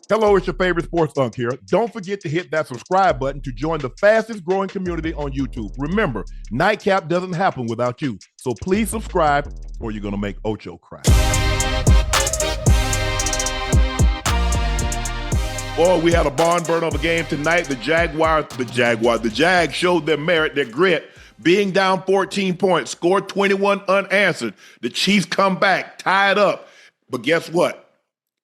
Hello, it's your favorite sports Unc here. Don't forget to hit that subscribe button to join the fastest growing community on YouTube. Remember, Nightcap doesn't happen without you. So please subscribe or you're going to make Ocho cry. Boy, we had a barn burner of a game tonight. The Jags showed their merit, their grit, being down 14 points, scored 21 unanswered. The Chiefs come back, tie it up. But guess what?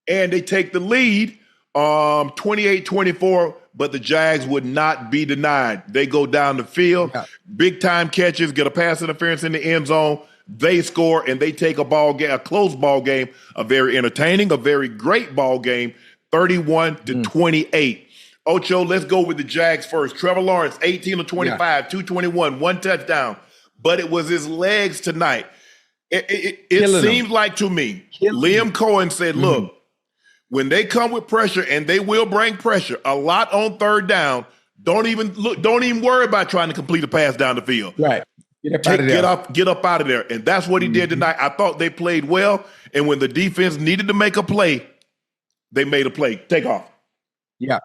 And they take the lead 28-24, but the Jags would not be denied. They go down the field, big time catches, get a pass interference in the end zone. They score and they take a close ball game, a very entertaining, a very great ball game, 31-28. Ocho, let's go with the Jags first. Trevor Lawrence, 18 of 25, 221, one touchdown, but it was his legs tonight. It seems like to me, Liam Cohen said, look, when they come with pressure, and they will bring pressure a lot on third down, don't even worry about trying to complete a pass down the field. Right. Get up out of there. And that's what he did tonight. I thought they played well, and when the defense needed to make a play, they made a play. Take off. Yeah.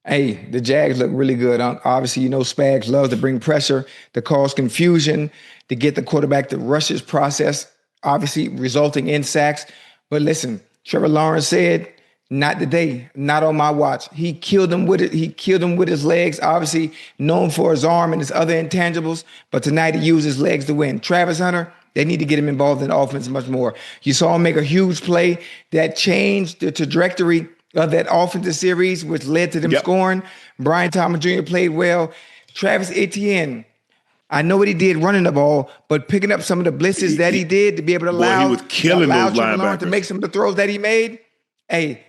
Hey, the Jags look really good. Obviously, Spags loves to bring pressure, to cause confusion, to get the quarterback to rush his process, obviously resulting in sacks. But listen, Trevor Lawrence said, not today, not on my watch. He killed him with it. He killed him with his legs, obviously known for his arm and his other intangibles. But tonight he used his legs to win. Travis Hunter, they need to get him involved in offense much more. You saw him make a huge play that changed the trajectory of that offensive series, which led to them scoring. Brian Thomas Jr. played well. Travis Etienne, I know what he did running the ball, but picking up some of the blitzes that he did to be able to allow Trevor Lawrence to make some of the throws that he made. Hey,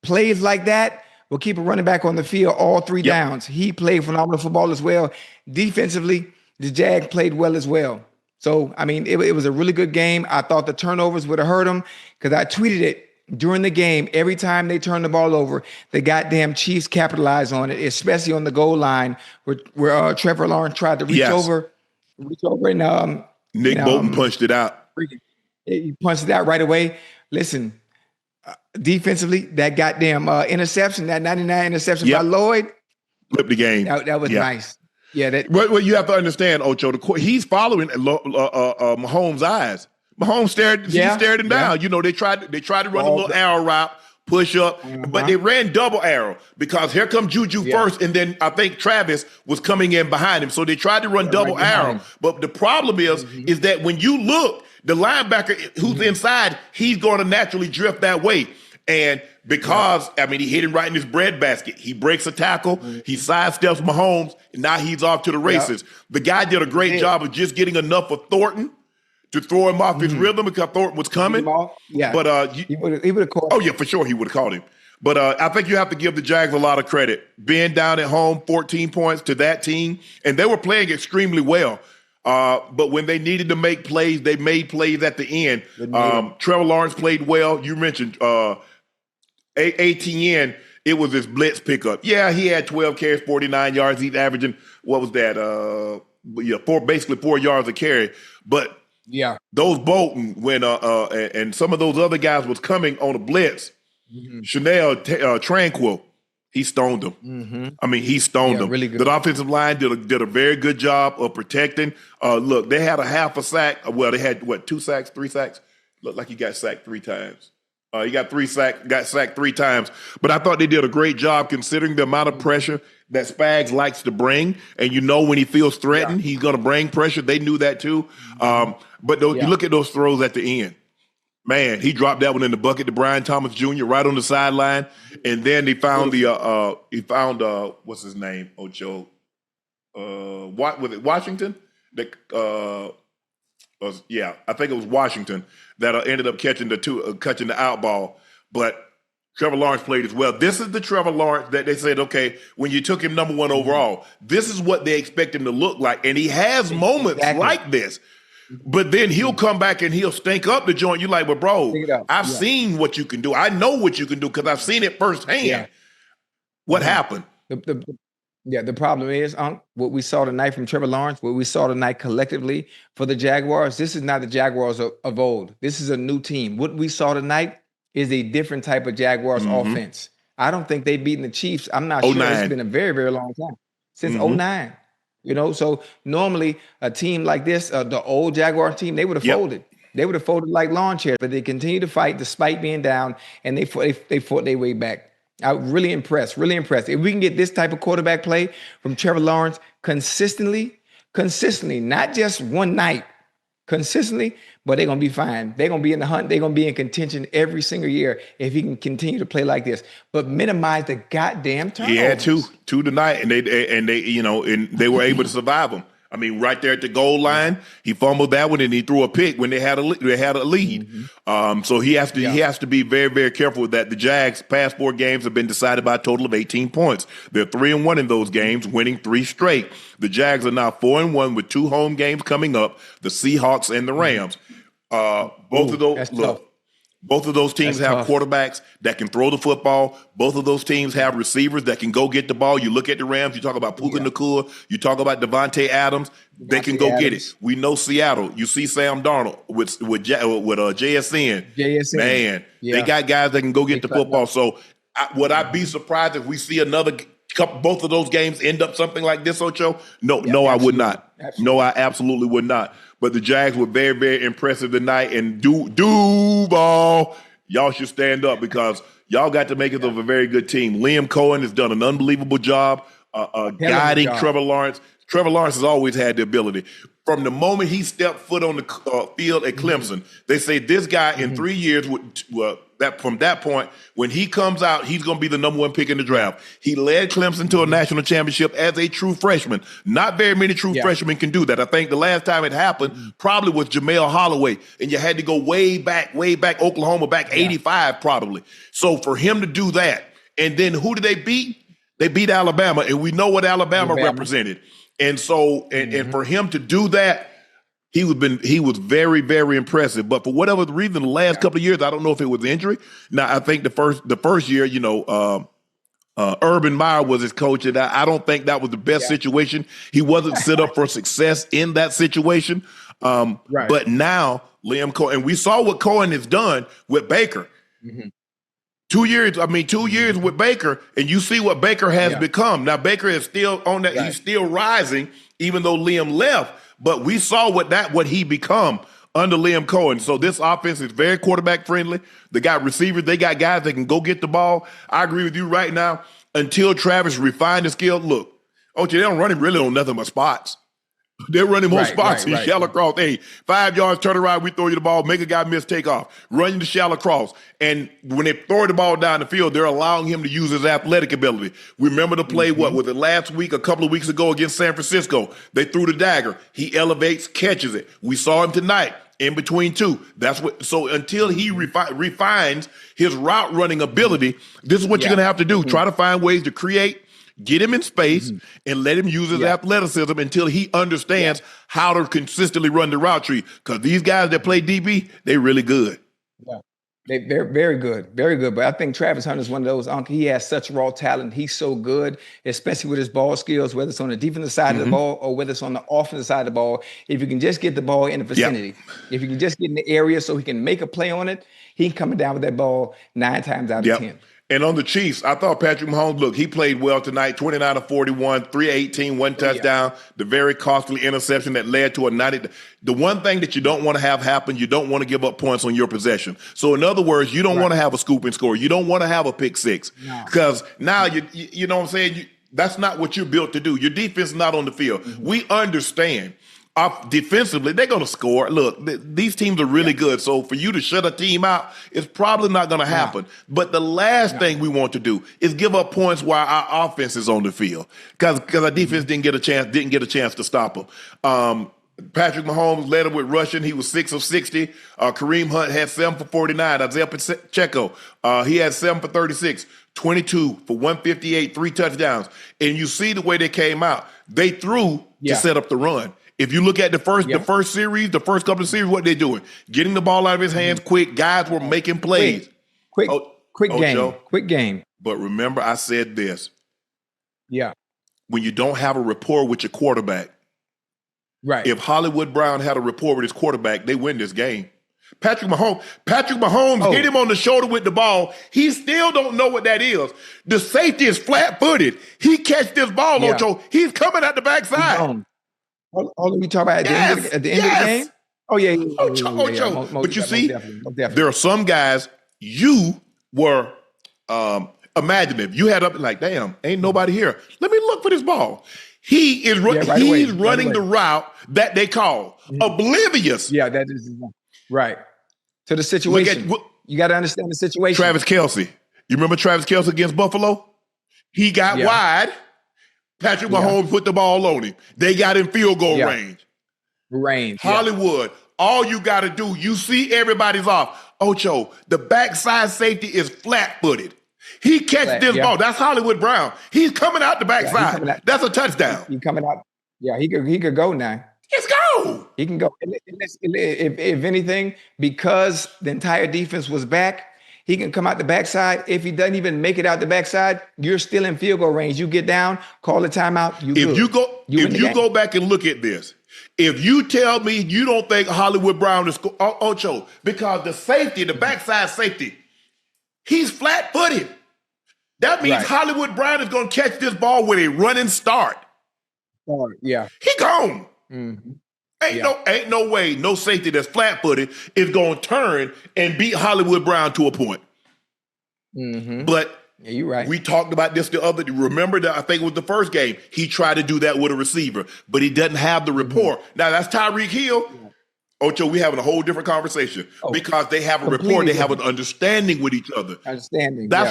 plays like that will keep a running back on the field all three downs. He played phenomenal football as well. Defensively, the Jags played well as well. So, I mean, it was a really good game. I thought the turnovers would have hurt them because I tweeted it during the game. Every time they turned the ball over, the goddamn Chiefs capitalized on it, especially on the goal line where Trevor Lawrence tried to reach over and Nick Bolton punched it out. He punched it out right away. Listen, defensively, that goddamn interception, that 99 interception by Lloyd, flipped the game. That was nice. Yeah, what you have to understand, Ocho, he's following Mahomes' eyes. Mahomes stared him down. They tried to run a little arrow route, push up, but they ran double arrow because here comes Juju first, and then I think Travis was coming in behind him. So they tried to run double arrow. But the problem is that when you look, the linebacker who's inside, he's going to naturally drift that way. And because, he hit him right in his breadbasket. He breaks a tackle, he sidesteps Mahomes, and now he's off to the races. The guy did a great job of just getting enough of Thornton to throw him off his rhythm because Thornton was coming. But he would have caught him. Oh, yeah, for sure he would have caught him. But I think you have to give the Jags a lot of credit. Being down at home, 14 points to that team, and they were playing extremely well. But when they needed to make plays, they made plays at the end. Trevor Lawrence played well. You mentioned ATN, it was his blitz pickup. Yeah, he had 12 carries, 49 yards. He's averaging, what was that? Basically 4 yards a carry. But those Bolton, when and some of those other guys was coming on a blitz, Chanel Tranquil, he stoned them. He stoned them. Really good. The offensive line did a very good job of protecting. Look, they had a half a sack. Well, they had, 2 sacks, 3 sacks? Looked like he got sacked 3 times. He got sacked 3 times. But I thought they did a great job considering the amount of pressure that Spags likes to bring. And when he feels threatened, he's going to bring pressure. They knew that too. But you look at those throws at the end. Man, he dropped that one in the bucket to Brian Thomas Jr. right on the sideline. And then he found what's his name, Ocho? Was it Washington? I think it was Washington that ended up catching the out ball. But Trevor Lawrence played as well. This is the Trevor Lawrence that they said, okay, when you took him number 1 overall, this is what they expect him to look like. And he has moments like this. But then he'll come back and he'll stink up the joint. You're like, well, bro, I've seen what you can do. I know what you can do because I've seen it firsthand. What happened? The problem is, what we saw tonight from Trevor Lawrence, what we saw tonight collectively for the Jaguars, this is not the Jaguars of old. This is a new team. What we saw tonight is a different type of Jaguars offense. I don't think they've beaten the Chiefs. I'm not Oh sure. It's nine. been a very, very long time since '09. So normally a team like this, the old Jaguar team, they would have Yep. folded. They would have folded like lawn chairs, but they continue to fight despite being down, and they fought their way back. I'm really impressed, really impressed. If we can get this type of quarterback play from Trevor Lawrence consistently, not just one night, consistently, but they're going to be fine. They're going to be in the hunt. They're going to be in contention every single year if he can continue to play like this. But minimize the goddamn turnovers. He had two tonight, and they were able to survive them. I mean, right there at the goal line, he fumbled that one, and he threw a pick when they had a lead. So he has to be very, very careful with that. The Jags' past 4 games have been decided by a total of 18 points. They're 3-1 in those games, winning 3 straight. The Jags are now 4-1 with 2 home games coming up: the Seahawks and the Rams. Both of those teams have quarterbacks that can throw the football. Both of those teams have receivers that can go get the ball. You look at the Rams, you talk about Puka Nacua, you talk about Devontae Adams, they can go get it. We know Seattle. You see Sam Darnold with JSN. Man, they got guys that can go get the football. So would I be surprised if we see another both of those games end up something like this, Ocho? No, I would not. Absolutely. No, I absolutely would not. But the Jags were very, very impressive tonight. And Duval, y'all should stand up because y'all got to make it of a very good team. Liam Cohen has done an unbelievable job guiding Trevor Lawrence. Trevor Lawrence has always had the ability. From the moment he stepped foot on the field at Clemson, they say this guy in 3 years from that point, when he comes out, he's going to be the number 1 pick in the draft. He led Clemson to a national championship as a true freshman. Not very many true freshmen can do that. I think the last time it happened probably was Jamel Holloway, and you had to go way back, Oklahoma, back 85 probably. So for him to do that, and then who did they beat? They beat Alabama, and we know what Alabama represented. And so, and for him to do that, he was very, very impressive. But for whatever reason, the last couple of years, I don't know if it was injury. Now, I think the first year, Urban Meyer was his coach, and I don't think that was the best situation. He wasn't set up for success in that situation. But now, Liam Cohen, and we saw what Cohen has done with Baker. 2 years with Baker, and you see what Baker has become. Now, Baker is still on that. He's still rising, even though Liam left. But we saw what he become under Liam Cohen. So this offense is very quarterback friendly. They got receivers. They got guys that can go get the ball. I agree with you right now. Until Travis refined his skill, look, they don't run him really on nothing but spots. They're running more spots in shallow cross. Hey, 5 yards, turn around, we throw you the ball, make a guy miss takeoff, run you the shallow cross. And when they throw the ball down the field, they're allowing him to use his athletic ability. Remember the play, what was it, last week, a couple of weeks ago against San Francisco? They threw the dagger. He elevates, catches it. We saw him tonight in between two. So until he refines his route running ability, this is what you're going to have to do. Try to find ways to create, get him in space, and let him use his athleticism until he understands how to consistently run the route tree. Because these guys that play DB, they're really good. Yeah, they're very good, very good. But I think Travis Hunter is one of those. He has such raw talent. He's so good, especially with his ball skills, whether it's on the defensive side of the ball or whether it's on the offensive side of the ball. If you can just get the ball in the vicinity, if you can just get in the area so he can make a play on it, he's coming down with that ball 9 times out of 10. And on the Chiefs, I thought Patrick Mahomes, look, he played well tonight, 29 of 41, 318, 1 touchdown, the very costly interception that led to a 90. The one thing that you don't want to have happen, you don't want to give up points on your possession. So in other words, you don't want to have a scoop and score. You don't want to have a pick six because now you know what I'm saying? That's not what you're built to do. Your defense is not on the field. We understand. Defensively, they're going to score. Look, these teams are really good. So for you to shut a team out, it's probably not going to happen. But the last thing we want to do is give up points while our offense is on the field because our defense didn't get a chance to stop them. Patrick Mahomes led him with rushing. He was 6 of 60. Kareem Hunt had 7 for 49. Isaiah Pacheco, he had 7 for 36. 22 for 158, 3 touchdowns. And you see the way they came out. They threw to set up the run. If you look at the first series, the first couple of series, what they're doing, getting the ball out of his hands quick. Guys were making plays. Quick game. Joe, quick game. But remember, I said this. Yeah. When you don't have a rapport with your quarterback, if Hollywood Brown had a rapport with his quarterback, they win this game. Patrick Mahomes hit him on the shoulder with the ball. He still don't know what that is. The safety is flat-footed. He catch this ball, Ocho. He's coming out the backside. All we talk about at the end of the game? Oh, yeah. Ocho. But you see, there are some guys you were imaginative. You had up like, damn, ain't nobody here. Let me look for this ball. He is running the route that they call oblivious. Yeah, that is right. To the situation. You got to understand the situation. Travis Kelce. You remember Travis Kelce against Buffalo? He got wide. Patrick Mahomes put the ball on him. They got in field goal range. Hollywood. All you got to do, you see everybody's off. Ocho, the backside safety is flat-footed. He catch this ball. That's Hollywood Brown. He's coming out the backside. That's a touchdown. He's coming out. Yeah, he could go now. Let's go. He can go. If anything, because the entire defense was back, he can come out the backside. If he doesn't even make it out the backside, you're still in field goal range. You get down, call a timeout. If you go back and look at this, if you tell me you don't think Hollywood Brown is Ocho, because the safety, the backside safety, he's flat-footed. That means Hollywood Brown is going to catch this ball with a running start. He gone. Ain't no way no safety that's flat-footed is going to turn and beat Hollywood Brown to a point. But you're right. We talked about this the other day. Remember that I think it was the first game. He tried to do that with a receiver, but he doesn't have the rapport. Now that's Tyreek Hill. Ocho, we having a whole different conversation because they have a rapport, they have an understanding with each other. That's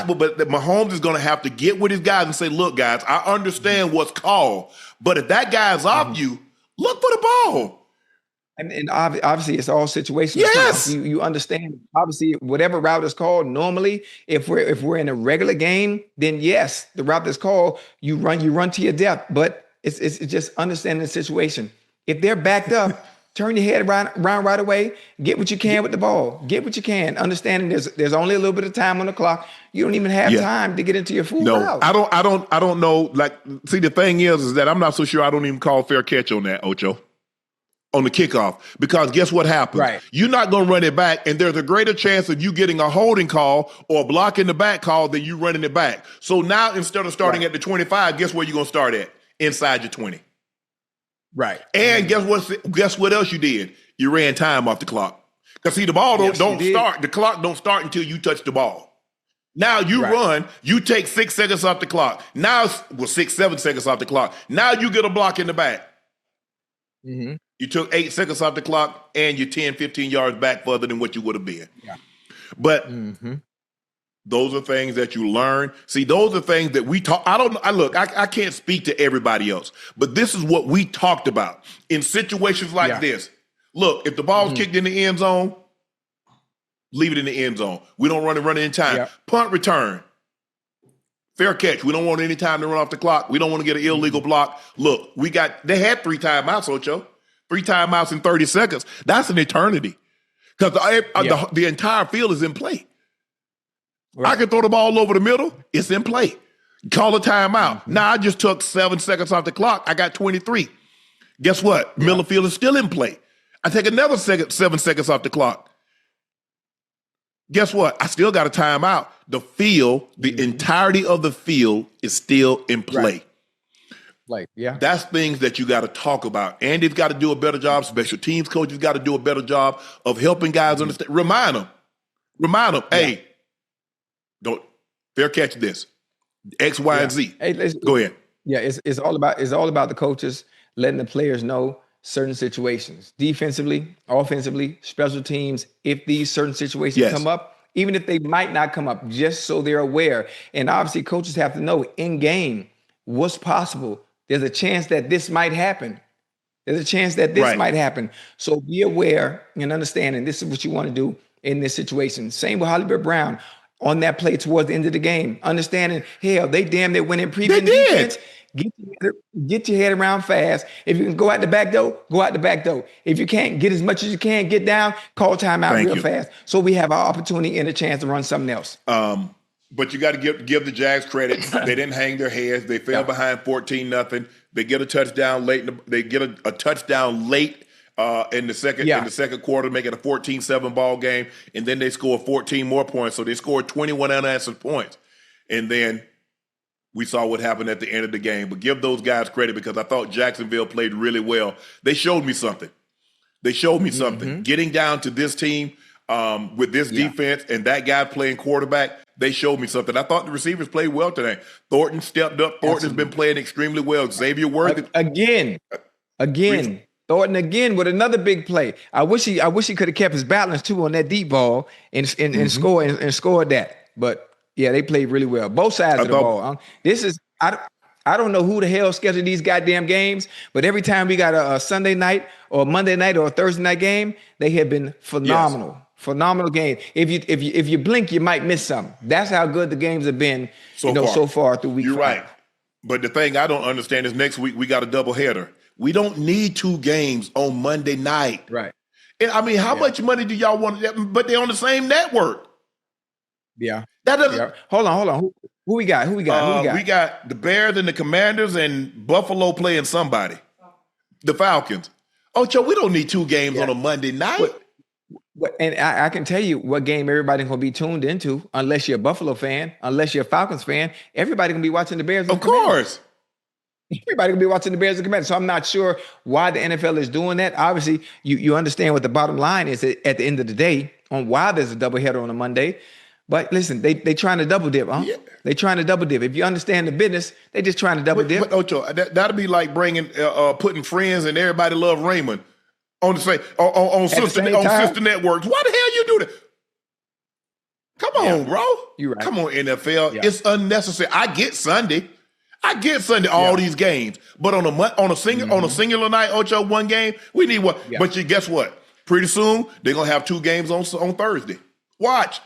what. But Mahomes is going to have to get with his guys and say, "Look, guys, I understand what's called, but if that guy's off you, look for the ball." And obviously, it's all situational. Yes, you understand. Obviously, whatever route is called. Normally, if we're in a regular game, then yes, the route that's called, you run to your depth. But it's just understanding the situation. If they're backed up. Turn your head around right away. Get what you can with the ball. Get what you can. Understanding there's only a little bit of time on the clock. You don't even have time to get into your full route. I don't know. Like, see, the thing is that I'm not so sure I don't even call fair catch on that, Ocho, on the kickoff. Because guess what happens? Right. You're not going to run it back, and there's a greater chance of you getting a holding call or blocking the back call than you running it back. So now instead of starting at the 25, guess where you're going to start at? Inside your 20. Right. And guess what else you did? You ran time off the clock. Because see, the ball don't start. The clock don't start until you touch the ball. Now you run, you take 6 seconds off the clock. Now, 7 seconds off the clock. Now you get a block in the back. You took 8 seconds off the clock and you're 10, 15 yards back further than what you would have been. But those are things that you learn. See, those are things that we talk. I can't speak to everybody else, but this is what we talked about in situations like this. Look, if the ball's kicked in the end zone, leave it in the end zone. We don't run it in time. Punt return. Fair catch. We don't want any time to run off the clock. We don't want to get an illegal block. Look, they had 3 timeouts, Ocho. 3 timeouts in 30 seconds. That's an eternity. Because the entire field is in play. I can throw the ball over the middle. It's in play. Call a timeout. Now I just took 7 seconds off the clock. I got 23. Guess what? Miller Field is still in play. I take another 7 seconds off the clock. Guess what? I still got a timeout. The field, the entirety of the field is still in play. That's things that you got to talk about. Andy's got to do a better job. Special teams coaches got to do a better job of helping guys understand. Remind them, hey, don't fair catch this. X, Y, and Z. Hey, go ahead. Yeah, it's all about the coaches letting the players know certain situations. Defensively, offensively, special teams, if these certain situations come up, even if they might not come up, just so they're aware. And obviously coaches have to know in game what's possible. There's a chance that this might happen. There's a chance that this might happen. So be aware and understand, and this is what you want to do in this situation. Same with Hollywood Brown. On that play towards the end of the game, understanding, hell, they damn near went in prevent defense. Get your head around fast. If you can go out the back door, go out the back door. If you can't, get as much as you can, get down, call timeout real fast. So we have our opportunity and a chance to run something else. But you got to give the Jags credit. They didn't hang their heads. They fell behind 14-0. They get a touchdown late. They get a touchdown late in the second quarter, make it a 14-7 ball game, and then they scored 14 more points. So they scored 21 unanswered points. And then we saw what happened at the end of the game. But give those guys credit because I thought Jacksonville played really well. They showed me something. Getting down to this team with this defense and that guy playing quarterback, they showed me something. I thought the receivers played well today. Thornton stepped up. Thornton has been playing extremely well. Xavier Worthy. Again. Thornton again with another big play. I wish he could have kept his balance too on that deep ball and scored that. But yeah, they played really well. Both sides of the ball. I don't know who the hell scheduled these goddamn games, but every time we got a Sunday night or Monday night or a Thursday night game, they have been phenomenal. Yes. Phenomenal game. If you blink, you might miss something. That's how good the games have been so far through week 5. You're right. But the thing I don't understand is next week we got a doubleheader. We don't need 2 games on Monday night. Right. And I mean, how much money do y'all want? But they're on the same network. Yeah. That doesn't. Yeah. Hold on. Who we got? We got the Bears and the Commanders and Buffalo playing somebody. The Falcons. Ocho, we don't need 2 games on a Monday night. And I can tell you what game everybody's going to be tuned into, unless you're a Buffalo fan, unless you're a Falcons fan. Everybody's going to be watching the Bears. Of course. Everybody's going to be watching the Bears and Commanders. So I'm not sure why the NFL is doing that. Obviously, you understand what the bottom line is at the end of the day on why there's a doubleheader on a Monday. But listen, they trying to double dip, huh? Yeah. They trying to double dip. If you understand the business, they just trying to double dip. But Ocho, that'll be like putting Friends and Everybody Love Raymond on the same on sister networks. Why the hell you do that? Come on, bro. You're right. Come on, NFL. Yeah. It's unnecessary. I get Sunday. All these games, but on a singular night, Ocho, 1 game, we need one. Yeah. But guess what? Pretty soon they're gonna have 2 games on Thursday. Watch.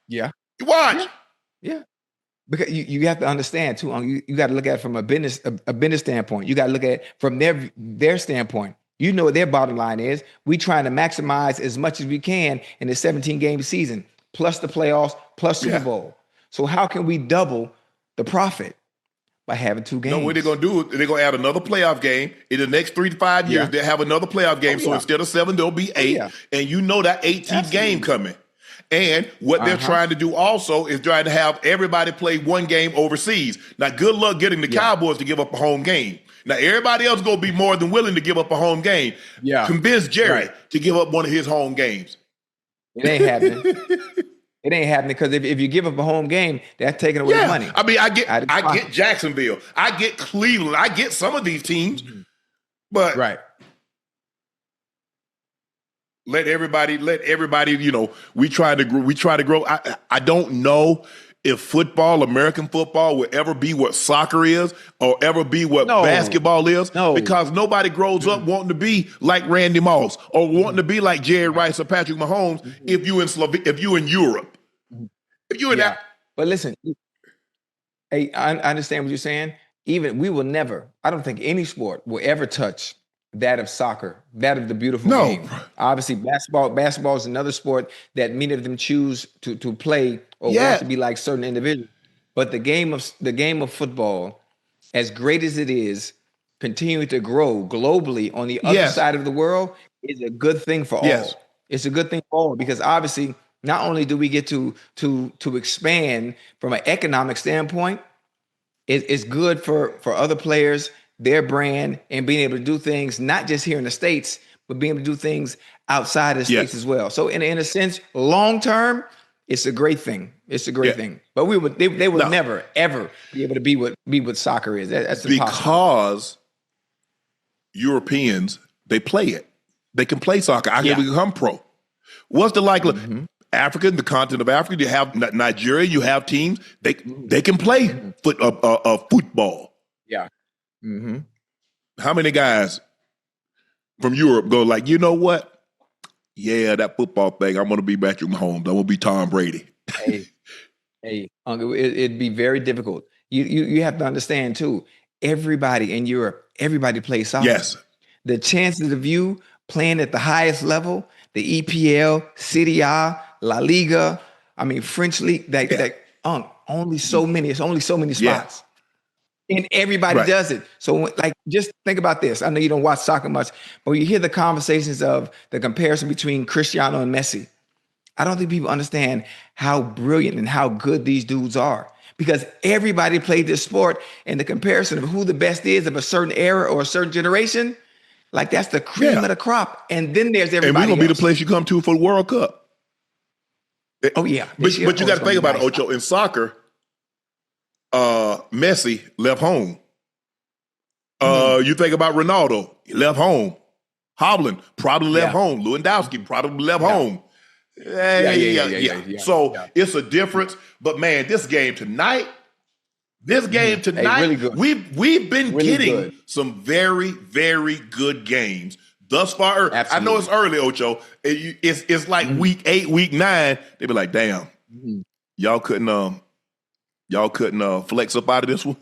Yeah. Watch. Yeah. Because you have to understand too. You got to look at it from a business standpoint. You got to look at it from their standpoint. You know what their bottom line is. We trying to maximize as much as we can in the 17-game season, plus the playoffs, plus Super Bowl. So how can we double the profit? By having 2 games. No, what they're going to do, they're going to add another playoff game. In the next 3 to 5 years, they'll have another playoff game. So instead of 7, there'll be 8. And you know that 18th game coming. And what they're trying to do also is trying to have everybody play 1 game overseas. Now, good luck getting the Cowboys to give up a home game. Now, everybody else going to be more than willing to give up a home game. Yeah. Convince Jerry to give up one of his home games. It ain't happening. It ain't happening because if you give up a home game, that's taking away money. I mean, I get Jacksonville, I get Cleveland, I get some of these teams, but let everybody, we try to grow. I don't know if American football will ever be what soccer is or ever be what basketball is, because nobody grows up wanting to be like Randy Moss or wanting to be like Jerry Rice or Patrick Mahomes if you in Europe. If you in that. But listen, hey, I understand what you're saying. Even we will never, I don't think any sport will ever touch that of soccer, that of the beautiful game. Obviously, basketball is another sport that many of them choose to play or want to be like certain individuals. But the game of football, as great as it is, continuing to grow globally on the other side of the world is a good thing for all. It's a good thing for all because obviously not only do we get to expand from an economic standpoint, it's good for other players, their brand, and being able to do things not just here in the States, but being able to do things outside of the States as well. So in a sense, long term, it's a great thing. It's a great thing. But they will never ever be able to be what soccer is. That's impossible. Because Europeans, they play it. They can play soccer. I can become pro. What's the likelihood? Africa, the continent of Africa, you have Nigeria, you have teams, they can play football. Yeah. How many guys from Europe go like, you know what? Yeah, that football thing, I'm going to be Patrick Mahomes. I'm going to be Tom Brady. Hey, Uncle, it'd be very difficult. You have to understand, too, everybody in Europe, everybody plays soccer. Yes. The chances of you playing at the highest level, the EPL, Serie A, La Liga, I mean, French League, only so many. It's only so many spots. And everybody Right. does it. So, like, just think about this. I know you don't watch soccer much, but you hear the conversations of the comparison between Cristiano and Messi. I don't think people understand how brilliant and how good these dudes are because everybody played this sport, and the comparison of who the best is of a certain era or a certain generation, like that's the cream Yeah. of the crop. And then there's And we're everybody gonna be the else. place you come to for the World Cup. Oh yeah, But you got to think about it, Ocho. In soccer, Messi left home. You think about Ronaldo, he left home. Hovland probably left home. Lewandowski probably left home. Yeah. So it's a difference. But man, this game tonight, really good. we've been Really getting good. some very, very good games thus far. I know it's early, Ocho. It's like week 8, week 9. They be like, damn, y'all couldn't flex up out of this one.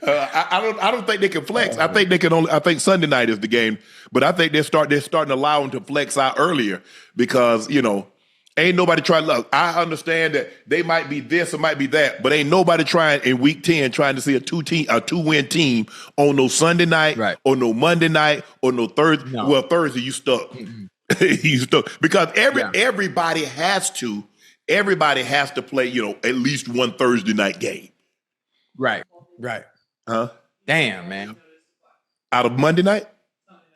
I don't think they can flex. I think they can only. I think Sunday night is the game, but I think they're starting to allow them to flex out earlier because ain't nobody trying. Look, I understand that they might be this or might be that, but ain't nobody trying in week 10 trying to see a 2-win team on no Sunday night or no Monday night or no Thursday. No. Well, Thursday you stuck. You stuck because everybody has to. Everybody has to play, at least one Thursday night game. Right. Huh? Damn, man. Out of Monday night?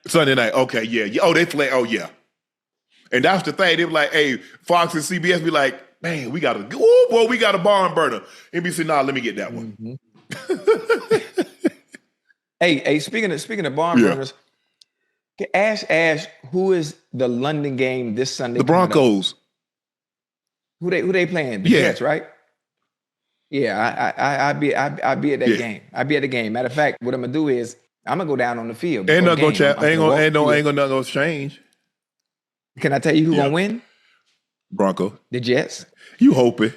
Sunday night. Okay, yeah. Oh, they play. Oh, yeah. And that's the thing. They be like, hey, Fox and CBS be like, man, we got a barn burner. NBC, nah, let me get that one. Hey, speaking of barn burners, Ash, who is the London game this Sunday? The Broncos. Who they playing? The Jets, right? Yeah, I'll be at that game. I'll be at the game. Matter of fact, what I'm gonna do is I'm gonna go down on the field. Ain't nothing gonna change. Can I tell you who gonna win? Bronco. The Jets. You hope it.